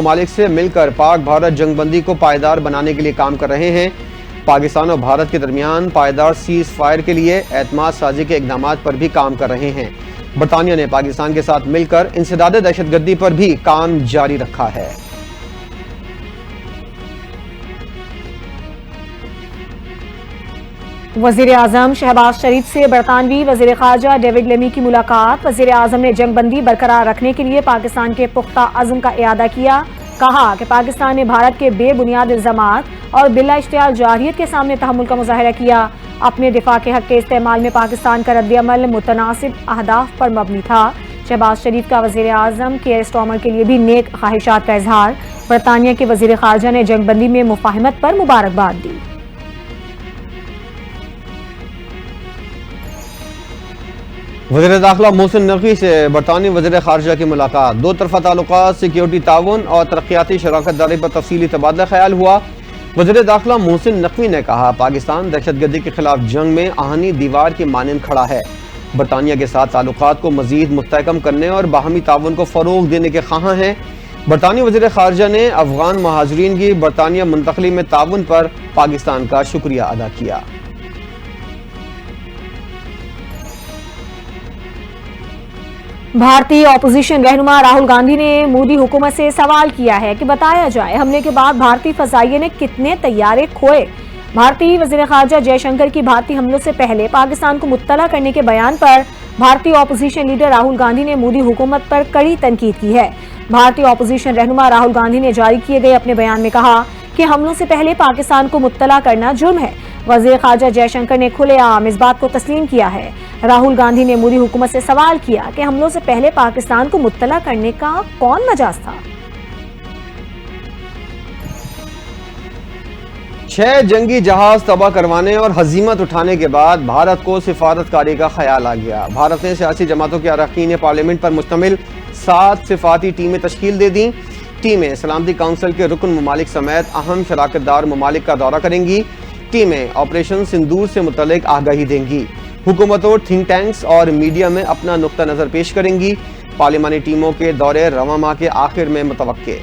ممالک سے مل کر پاک بھارت جنگ بندی کو پائیدار بنانے کے لیے کام کر رہے ہیں۔ پاکستان اور بھارت کے درمیان پائیدار سیز فائر کے لیے اعتماد سازی کے اقدامات پر بھی کام کر رہے ہیں۔ برطانیہ نے پاکستان کے ساتھ مل کر انسداد دہشت گردی پر بھی کام جاری رکھا ہے۔ وزیر اعظم شہباز شریف سے برطانوی وزیر خارجہ ڈیوڈ لیمی کی ملاقات۔ وزیر اعظم نے جنگ بندی برقرار رکھنے کے لیے پاکستان کے پختہ عزم کا اعادہ کیا۔ کہا کہ پاکستان نے بھارت کے بے بنیاد الزامات اور بلا اشتعال جارحیت کے سامنے تحمل کا مظاہرہ کیا۔ اپنے دفاع کے حق کے استعمال میں پاکستان کا رد عمل متناسب اہداف پر مبنی تھا۔ شہباز شریف کا وزیر اعظم کیئر سٹارمر کے لیے بھی نیک خواہشات کا اظہار۔ برطانیہ کے وزیر خارجہ نے جنگ بندی میں مفاہمت پر مبارکباد دی۔ وزیر داخلہ محسن نقوی سے برطانوی وزیر خارجہ کی ملاقات۔ دو طرفہ تعلقات، سیکیورٹی تعاون اور ترقیاتی شراکت داری پر تفصیلی تبادلہ خیال ہوا۔ وزیر داخلہ محسن نقوی نے کہا پاکستان دہشت گردی کے خلاف جنگ میں آہنی دیوار کی مانند کھڑا ہے۔ برطانیہ کے ساتھ تعلقات کو مزید مستحکم کرنے اور باہمی تعاون کو فروغ دینے کے خواہاں ہیں۔ برطانوی وزیر خارجہ نے افغان مہاجرین کی برطانیہ منتقلی میں تعاون پر پاکستان کا شکریہ ادا کیا۔ بھارتی اپوزیشن رہنما راہل گاندھی نے مودی حکومت سے سوال کیا ہے کہ بتایا جائے حملے کے بعد بھارتی فضائیہ نے کتنے طیارے کھوئے۔ بھارتی وزیر خارجہ جے شنکر کی بھارتی حملوں سے پہلے پاکستان کو مطلع کرنے کے بیان پر بھارتی اپوزیشن لیڈر راہل گاندھی نے مودی حکومت پر کڑی تنقید کی ہے۔ بھارتی اپوزیشن رہنما راہل گاندھی نے جاری کیے گئے اپنے بیان میں کہا کہ حملوں سے پہلے پاکستان کو مطلع کرنا جرم ہے۔ وزیر خارجہ جے شنکر نے کھلے عام اس بات کو تسلیم کیا ہے۔ راہل گاندھی نے مودی حکومت سے سوال کیا کہ حملوں سے پہلے پاکستان کو مطلع کرنے کا کون مجاز تھا۔ 6 جنگی جہاز تباہ کروانے اور ہزیمت اٹھانے کے بعد بھارت کو سفارتکاری کا خیال آ گیا۔ بھارت نے سیاسی جماعتوں کے اراکین پارلیمنٹ پر مشتمل 7 سفارتی ٹیمیں تشکیل دے دیں۔ ٹیمیں سلامتی کونسل کے رکن ممالک سمیت اہم شراکت دار ممالک کا دورہ کریں گی۔ ٹیمیں آپریشن سندور سے متعلق آگاہی دیں گی۔ حکومتوں، تھنک ٹینکس اور میڈیا میں اپنا نقطہ نظر پیش کریں گی۔ پارلیمانی ٹیموں کے دورے رواں ماہ کے آخر میں متوقع۔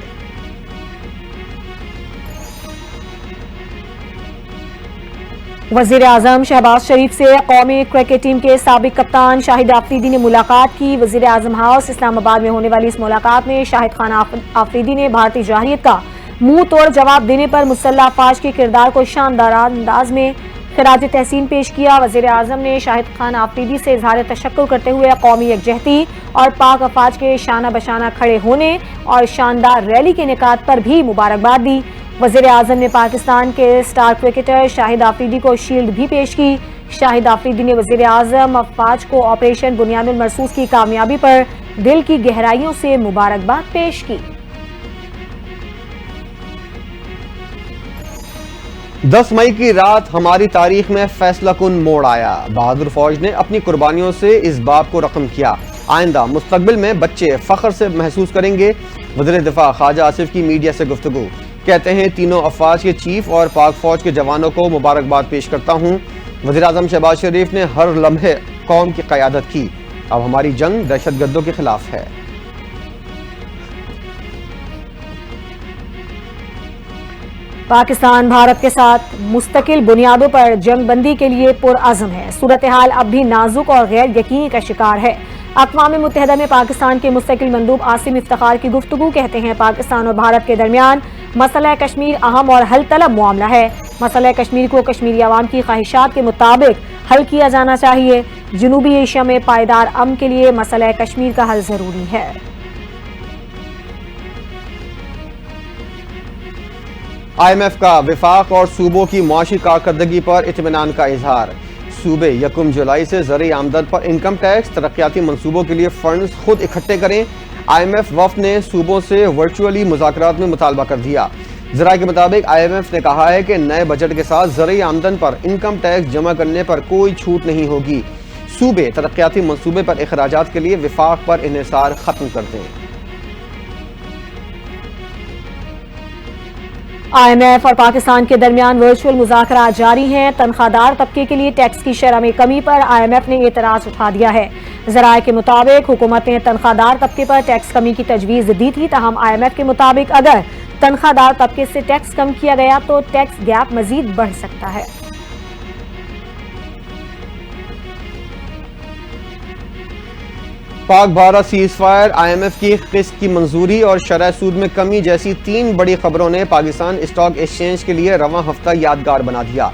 وزیر اعظم شہباز شریف سے قومی کرکٹ ٹیم کے سابق کپتان شاہد آفریدی نے ملاقات کی۔ وزیر اعظم ہاؤس اسلام آباد میں ہونے والی اس ملاقات میں شاہد خان آفریدی نے بھارتی جارحیت کا منہ توڑ جواب دینے پر مسلح افواج کے کردار کو شاندار انداز میں خراج تحسین پیش کیا۔ وزیر اعظم نے شاہد خان آفریدی سے اظہار تشکر کرتے ہوئے قومی یکجہتی اور پاک افواج کے شانہ بشانہ کھڑے ہونے اور شاندار ریلی کے انعقاد پر بھی مبارکباد دی۔ وزیر اعظم نے پاکستان کے سٹار کرکٹر شاہد آفریدی کو شیلڈ بھی پیش کی۔ شاہد آفریدی نے وزیر اعظم افواج کو آپریشن بنیاد المرصوص کی کامیابی پر دل کی گہرائیوں سے مبارکباد پیش کی۔ 10 مئی کی رات ہماری تاریخ میں فیصلہ کن موڑ آیا۔ بہادر فوج نے اپنی قربانیوں سے اس باب کو رقم کیا۔ آئندہ مستقبل میں بچے فخر سے محسوس کریں گے۔ وزیر دفاع خواجہ آصف کی میڈیا سے گفتگو۔ کہتے ہیں تینوں افواج کے چیف اور پاک فوج کے جوانوں کو مبارکباد پیش کرتا ہوں۔ وزیر اعظم شہباز شریف نے ہر لمحے قوم کی قیادت کی۔ اب ہماری جنگ دہشت گردوں کے خلاف ہے۔ پاکستان بھارت کے ساتھ مستقل بنیادوں پر جنگ بندی کے لیے پرعزم ہے۔ صورتحال اب بھی نازک اور غیر یقینی کا شکار ہے۔ اقوام متحدہ میں پاکستان کے مستقل مندوب عاصم افتخار کی گفتگو کہتے ہیں پاکستان اور بھارت کے درمیان مسئلہ کشمیر اہم اور حل طلب معاملہ ہے۔ مسئلہ کشمیر کو کشمیری عوام کی خواہشات کے مطابق حل کیا جانا چاہیے۔ جنوبی ایشیا میں پائیدار امن کے لیے مسئلہ کشمیر کا حل ضروری ہے۔ IMF کا وفاق اور صوبوں کی معاشی کارکردگی پر اطمینان کا اظہار۔ صوبے 1 جولائی سے زرعی آمدن پر انکم ٹیکس، ترقیاتی منصوبوں کے لیے فنڈز خود اکٹھے کریں۔ IMF وفد نے صوبوں سے ورچوئلی مذاکرات میں مطالبہ کر دیا۔ ذرائع کے مطابق IMF نے کہا ہے کہ نئے بجٹ کے ساتھ زرعی آمدن پر انکم ٹیکس جمع کرنے پر کوئی چھوٹ نہیں ہوگی۔ صوبے ترقیاتی منصوبے پر اخراجات کے لیے وفاق پر انحصار ختم کر دیں۔ IMF اور پاکستان کے درمیان ورچوئل مذاکرات جاری ہیں۔ تنخواہ دار طبقے کے لیے ٹیکس کی شرح میں کمی پر IMF نے اعتراض اٹھا دیا ہے۔ ذرائع کے مطابق حکومت نے تنخواہدار طبقے پر ٹیکس کمی کی تجویز دی تھی، تاہم IMF کے مطابق اگر تنخواہدار طبقے سے ٹیکس کم کیا گیا تو ٹیکس گیپ مزید بڑھ سکتا ہے۔ پاک بھارت سیز فائر، IMF کی قسط کی منظوری اور شرح سود میں کمی جیسی 3 بڑی خبروں نے پاکستان اسٹاک ایکسچینج کے لیے رواں ہفتہ یادگار بنا دیا۔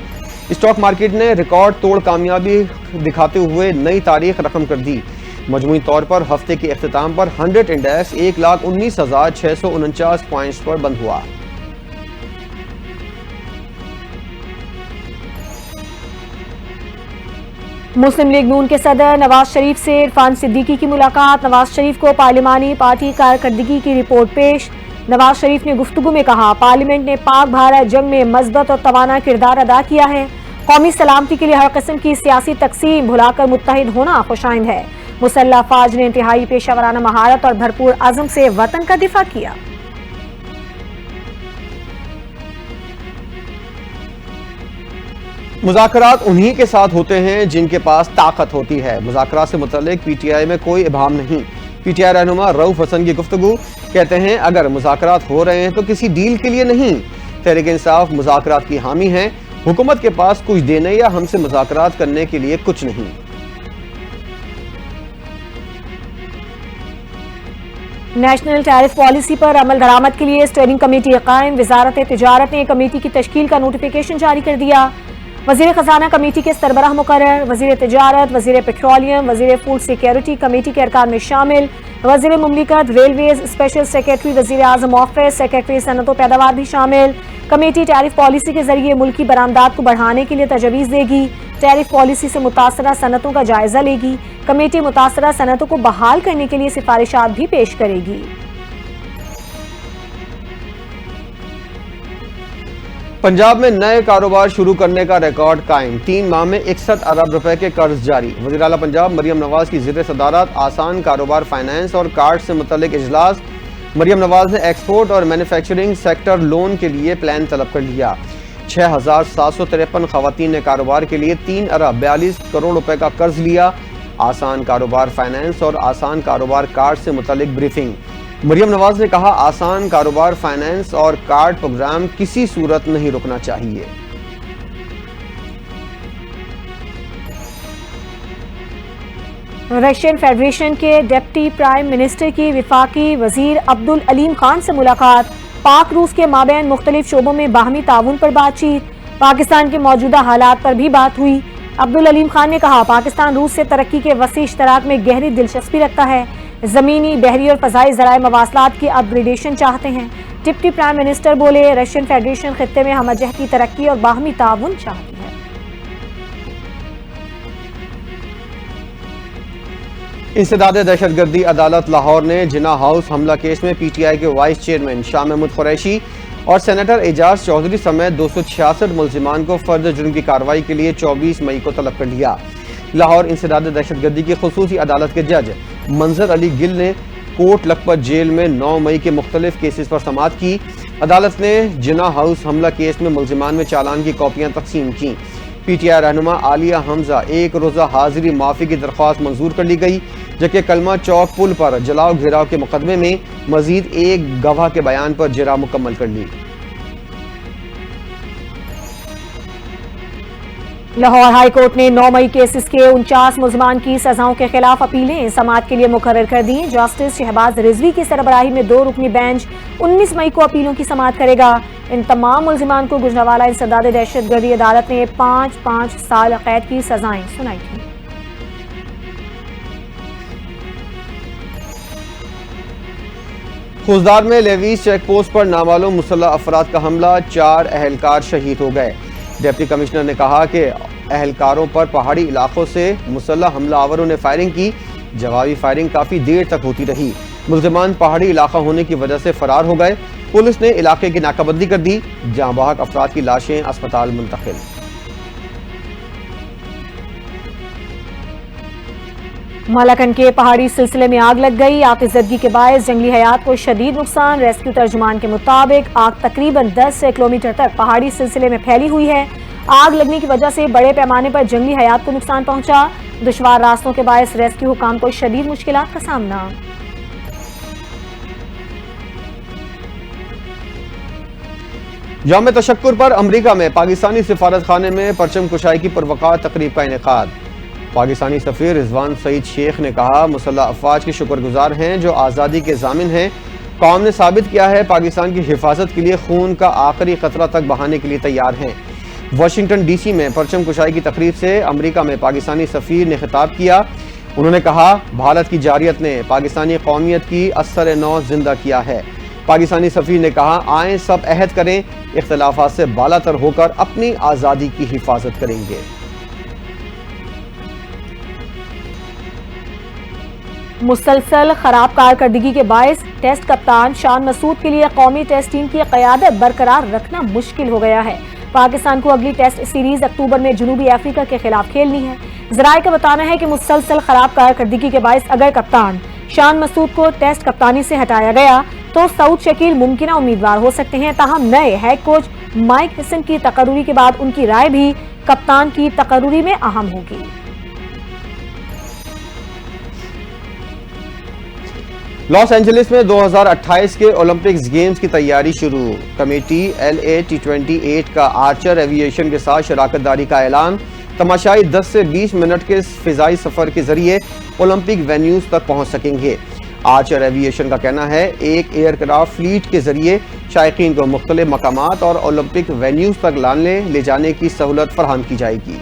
اسٹاک مارکیٹ نے ریکارڈ توڑ کامیابی دکھاتے ہوئے نئی تاریخ رقم کر دی۔ مجموعی طور پر ہفتے کے اختتام پر 100 انڈیکس 1,19,649 پوائنٹس پر بند ہوا۔ مسلم لیگ نون کے صدر نواز شریف سے عرفان صدیقی کی ملاقات، نواز شریف کو پارلیمانی پارٹی کارکردگی کی رپورٹ پیش۔ نواز شریف نے گفتگو میں کہا، پارلیمنٹ نے پاک بھارت جنگ میں مثبت اور توانا کردار ادا کیا ہے، قومی سلامتی کے لیے ہر قسم کی سیاسی تقسیم بھلا کر متحد ہونا خوشائند ہے۔ مسلح افواج نے انتہائی پیشہ ورانہ مہارت اور بھرپور عزم سے وطن کا دفاع کیا۔ مذاکرات انہی کے ساتھ ہوتے ہیں جن کے پاس طاقت ہوتی ہے، مذاکرات سے متعلق PTI میں کوئی ابہام نہیں۔ PTI رہنما رؤف حسن کی گفتگو، کہتے ہیں اگر مذاکرات ہو رہے ہیں تو کسی ڈیل کے لیے نہیں۔ تحریک انصاف مذاکرات کی حامی ہے، حکومت کے پاس کچھ دینے یا ہم سے مذاکرات کرنے کے لیے کچھ نہیں۔ نیشنل ٹیرف پالیسی پر عمل درآمد کے لیے اسٹیئرنگ کمیٹی قائم، وزارت تجارت نے کمیٹی کی تشکیل کا نوٹیفیکیشن جاری کر دیا۔ وزیر خزانہ کمیٹی کے سربراہ مقرر، وزیر تجارت، وزیر پیٹرولیم، وزیر فوڈ سیکیورٹی کمیٹی کے ارکان میں شامل، وزیر مملکت ریلویز، اسپیشل سیکریٹری وزیر اعظم آفس، سیکریٹری صنعت و پیداوار بھی شامل۔ کمیٹی ٹیرف پالیسی کے ذریعے ملکی برآمدات کو بڑھانے کے لیے تجویز دے گی، ٹیرف پالیسی سے متاثرہ صنعتوں کا جائزہ لے گی۔ کمیٹی متاثرہ صنعتوں کو بحال کرنے کے لیے سفارشات بھی پیش کرے گی۔ پنجاب میں نئے کاروبار شروع کرنے کا ریکارڈ قائم، 3 ماہ میں 61 ارب روپے کے قرض جاری۔ وزیر اعلیٰ پنجاب مریم نواز کی زیر صدارت آسان کاروبار فائنانس اور کارڈ سے متعلق اجلاس۔ مریم نواز نے ایکسپورٹ اور مینوفیکچرنگ سیکٹر لون کے لیے پلان طلب کر لیا۔ 6,753 خواتین نے کاروبار کے لیے 3 ارب 42 کروڑ روپے کا قرض لیا۔ آسان کاروبار فائنانس اور آسان کاروبار کارڈ سے متعلق بریفنگ۔ مریم نواز نے کہا، آسان کاروبار فائنانس اور کارڈ پروگرام کسی صورت نہیں رکنا چاہیے۔ رشین فیڈریشن کے ڈپٹی پرائم منسٹر کی وفاقی وزیر عبدالعلیم خان سے ملاقات، پاک روس کے مابین مختلف شعبوں میں باہمی تعاون پر بات چیت، پاکستان کے موجودہ حالات پر بھی بات ہوئی۔ عبدالعلیم خان نے کہا، پاکستان روس سے ترقی کے وسیع اشتراک میں گہری دلچسپی رکھتا ہے، زمینی، بحری اور فضائی ذرائع مواصلات کی اپ گریڈیشن چاہتے ہیں۔ ڈپٹی پرائم منسٹر بولے، رشین فیڈریشن خطے میں ہمہ جہتی ترقی اور باہمی تعاون چاہتی ہے۔ انسداد دہشت گردی عدالت لاہور نے جناح ہاؤس حملہ کیس میں PTI کے وائس چیئرمین شاہ محمود قریشی اور سینیٹر اعجاز چودھری سمیت 266 ملزمان کو فرد جرم کی کارروائی کے لیے 24 مئی کو طلب کر لیا۔ لاہور انسداد دہشت گردی کی خصوصی عدالت کے جج منظر علی گل نے کوٹ لکھپت جیل میں 9 مئی کے مختلف کیسز پر سماعت کی۔ عدالت نے جناح ہاؤس حملہ کیس میں ملزمان میں چالان کی کاپیاں تقسیم کی۔ PTI رہنما عالیہ حمزہ ایک روزہ حاضری معافی کی درخواست منظور کر لی گئی، جبکہ کلمہ چوک پل پر جلاؤ گھیراؤ کے مقدمے میں مزید ایک گواہ کے بیان پر جرا مکمل کر لی۔ لاہور ہائی کورٹ نے 9 مئی کیسز کے 49 ملزمان کی سزاؤں کے خلاف اپیلیں سماعت کے لیے مقرر کر دی۔ جسٹس شہباز رضوی کی سربراہی میں 2 رکنی بینچ 19 مئی کو اپیلوں کی سماعت کرے گا۔ ان تمام ملزمان کو گجرانوالہ انسداد دہشت گردی عدالت نے 5 سال قید کی سزائیں سنائی تھیں۔ خوزدار میں لیویز چیک پوسٹ پر نامعلوم مسلح افراد کا حملہ، 4 اہلکار شہید ہو گئے۔ ڈپٹی کمشنر نے کہا کہ اہلکاروں پر پہاڑی علاقوں سے مسلح حملہ آوروں نے فائرنگ کی، جوابی فائرنگ کافی دیر تک ہوتی رہی۔ ملزمان پہاڑی علاقہ ہونے کی وجہ سے فرار ہو گئے۔ پولیس نے علاقے کی ناکہ بندی کر دی، جہاں بحق افراد کی لاشیں اسپتال منتقل۔ مالاکنڈ کے پہاڑی سلسلے میں آگ لگ گئی، آتش زدگی کے باعث جنگلی حیات کو شدید نقصان۔ ریسکیو ترجمان کے مطابق آگ تقریباً 10 کلومیٹر تک پہاڑی سلسلے میں پھیلی ہوئی ہے۔ آگ لگنے کی وجہ سے بڑے پیمانے پر جنگلی حیات کو نقصان پہنچا۔ دشوار راستوں کے باعث ریسکیو حکام کو شدید مشکلات کا سامنا۔ یوم تشکر پر امریکہ میں پاکستانی سفارت خانے میں پرچم کشائی کی پروقار تقریب کا انعقاد۔ پاکستانی سفیر رضوان سعید شیخ نے کہا مسلح افواج کے شکر گزار ہیں جو آزادی کے ضامن ہیں۔ قوم نے ثابت کیا ہے پاکستان کی حفاظت کے لیے خون کا آخری قطرہ تک بہانے کے لیے تیار ہیں۔ واشنگٹن ڈی سی میں پرچم کشائی کی تقریب سے امریکہ میں پاکستانی سفیر نے خطاب کیا۔ انہوں نے کہا بھارت کی جارحیت نے پاکستانی قومیت کی اثر نو زندہ کیا ہے۔ پاکستانی سفیر نے کہا آئیں سب عہد کریں اختلافات سے بالاتر ہو کر اپنی آزادی کی حفاظت کریں گے۔ مسلسل خراب کارکردگی کے باعث ٹیسٹ کپتان شان مسعود کے لیے قومی ٹیسٹ ٹیم کی قیادت برقرار رکھنا مشکل ہو گیا ہے۔ پاکستان کو اگلی ٹیسٹ سیریز اکتوبر میں جنوبی افریقہ کے خلاف کھیلنی ہے۔ ذرائع کا بتانا ہے کہ مسلسل خراب کارکردگی کے باعث اگر کپتان شان مسعود کو ٹیسٹ کپتانی سے ہٹایا گیا تو سعود شکیل ممکنہ امیدوار ہو سکتے ہیں، تاہم نئے ہیڈ کوچ مائک ہسن کی تقرری کے بعد ان کی رائے بھی کپتان کی تقرری میں اہم ہوگی۔ لاس اینجلس میں 2028 کے اولمپکس گیمز کی تیاری شروع۔ کمیٹی LA-T28 کا آرچر ایوییشن کے ساتھ شراکت داری کا اعلان۔ تماشائی 10 سے 20 منٹ کے فضائی سفر کے ذریعے اولمپک وینیوز تک پہنچ سکیں گے۔ آرچر ایوییشن کا کہنا ہے ایک ایئر کرافٹ فلیٹ کے ذریعے شائقین کو مختلف مقامات اور اولمپک وینیوز تک لے جانے کی سہولت فراہم کی جائے گی۔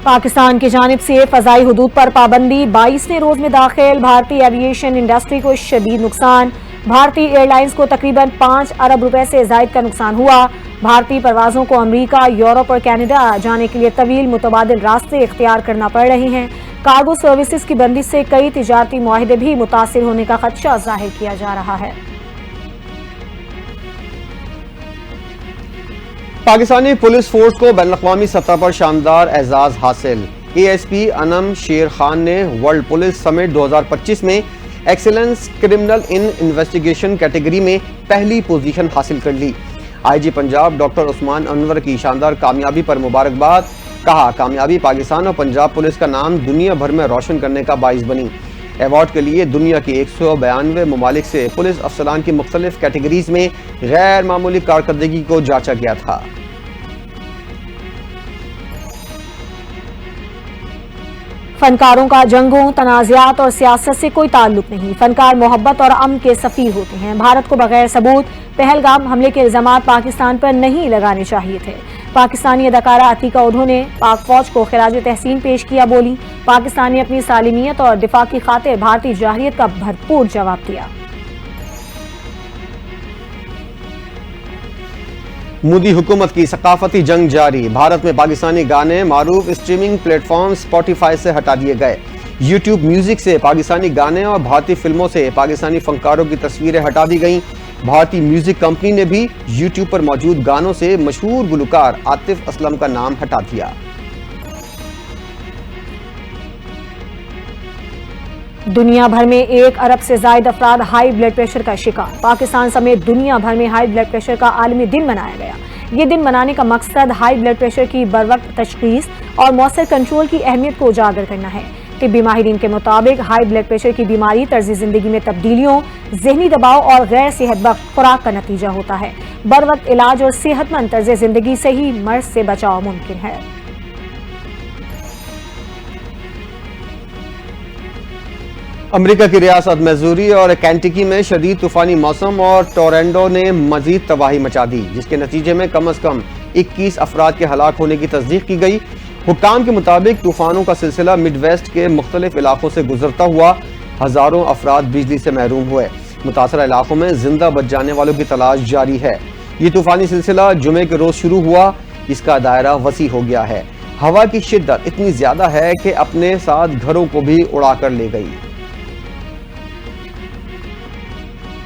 پاکستان کی جانب سے فضائی حدود پر پابندی 22ویں روز میں داخل، بھارتی ایوییشن انڈسٹری کو شدید نقصان۔ بھارتی ایئر لائنز کو تقریباً 5 ارب روپے سے زائد کا نقصان ہوا۔ بھارتی پروازوں کو امریکہ، یورپ اور کینیڈا جانے کے لیے طویل متبادل راستے اختیار کرنا پڑ رہے ہیں۔ کارگو سروسز کی بندش سے کئی تجارتی معاہدے بھی متاثر ہونے کا خدشہ ظاہر کیا جا رہا ہے۔ پاکستانی پولیس فورس کو بین الاقوامی سطح پر شاندار اعزاز حاصل۔ ASP انم شیر خان نے ورلڈ پولیس سمٹ 2025 میں ایکسیلنس کرمنل انویسٹیگیشن کیٹیگری میں پہلی پوزیشن حاصل کر لی۔ IG پنجاب ڈاکٹر عثمان انور کی شاندار کامیابی پر مبارکباد۔ کہا کامیابی پاکستان اور پنجاب پولیس کا نام دنیا بھر میں روشن کرنے کا باعث بنی۔ ایوارڈ کے لیے دنیا کے 192 ممالک سے پولیس افسران کی مختلف کیٹیگریز میں غیر معمولی کارکردگی کو جانچا گیا تھا۔ فنکاروں کا جنگوں، تنازعات اور سیاست سے کوئی تعلق نہیں۔ فنکار محبت اور امن کے سفیر ہوتے ہیں۔ بھارت کو بغیر ثبوت پہلگام حملے کے الزامات پاکستان پر نہیں لگانے چاہیے تھے۔ پاکستانی اداکارہ عتیقہ اوڈھو نے پاک فوج کو خراج تحسین پیش کیا، بولی پاکستان نے اپنی سالمیت اور دفاع کی خاطر بھارتی جارحیت کا بھرپور جواب دیا۔ مودی حکومت کی ثقافتی جنگ جاری۔ بھارت میں پاکستانی گانے معروف اسٹریمنگ پلیٹ فارم اسپوٹیفائی سے ہٹا دیے گئے۔ یوٹیوب میوزک سے پاکستانی گانے اور بھارتی فلموں سے پاکستانی فنکاروں کی تصویریں ہٹا دی گئیں۔ بھارتی میوزک کمپنی نے بھی یوٹیوب پر موجود گانوں سے مشہور گلوکار عاطف اسلم کا نام ہٹا دیا۔ دنیا بھر میں 1 ارب سے زائد افراد ہائی بلڈ پریشر کا شکار۔ پاکستان سمیت دنیا بھر میں ہائی بلڈ پریشر کا عالمی دن منایا گیا۔ یہ دن منانے کا مقصد ہائی بلڈ پریشر کی بروقت تشخیص اور مؤثر کنٹرول کی اہمیت کو اجاگر کرنا ہے۔ طبی ماہرین کے مطابق ہائی بلڈ پریشر کی بیماری طرز زندگی میں تبدیلیوں، ذہنی دباؤ اور غیر صحت بخش خوراک کا نتیجہ ہوتا ہے۔ بروقت علاج اور صحت مند طرز زندگی سے ہی مرض سے بچاؤ ممکن ہے۔ امریکہ کی ریاست میزوری اور کینٹکی میں شدید طوفانی موسم اور ٹورنیڈو نے مزید تباہی مچا دی، جس کے نتیجے میں کم از کم 21 افراد کے ہلاک ہونے کی تصدیق کی گئی۔ حکام کے مطابق طوفانوں کا سلسلہ مڈ ویسٹ کے مختلف علاقوں سے گزرتا ہوا ہزاروں افراد بجلی سے محروم ہوئے۔ متاثرہ علاقوں میں زندہ بچ جانے والوں کی تلاش جاری ہے۔ یہ طوفانی سلسلہ جمعے کے روز شروع ہوا، اس کا دائرہ وسیع ہو گیا ہے۔ ہوا کی شدت اتنی زیادہ ہے کہ اپنے ساتھ گھروں کو بھی اڑا کر لے گئی۔